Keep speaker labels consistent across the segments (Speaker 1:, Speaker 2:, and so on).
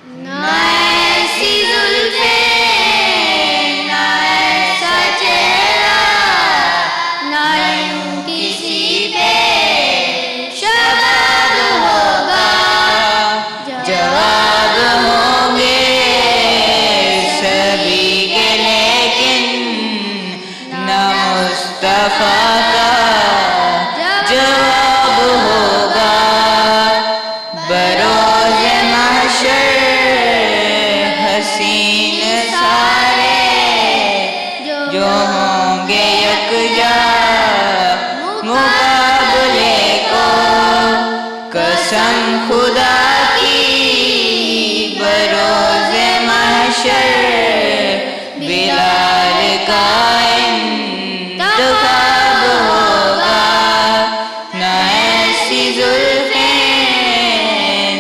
Speaker 1: نہ ایسی زلفیں نہ ایسا چہرہ نہ یوں کسی پہ شباب ہوگا
Speaker 2: جواب ہوں گے سبھی کے لیکن نہ مصطفیٰ کا جواب ہوگا بروز محشر حسین سارے جو ہوں گے یکجا مقابلے کو قسم خدا کی بروز محشر بلال کا انتخاب ہوگا نہ ایسی زلفیں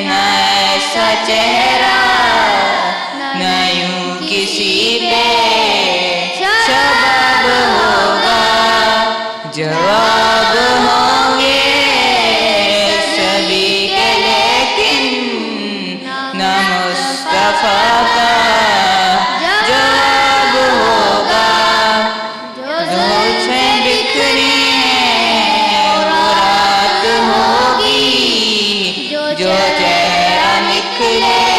Speaker 2: نہ ایسا چہرہ نہ یوں کسی پہ شباب ہوگا جواب ہوں گے سبھی کے لیکن نہ مصطفیٰ کا جواب ہوگا زلفیں بکھری وہ رات ہوگی جو چہرہ نکلے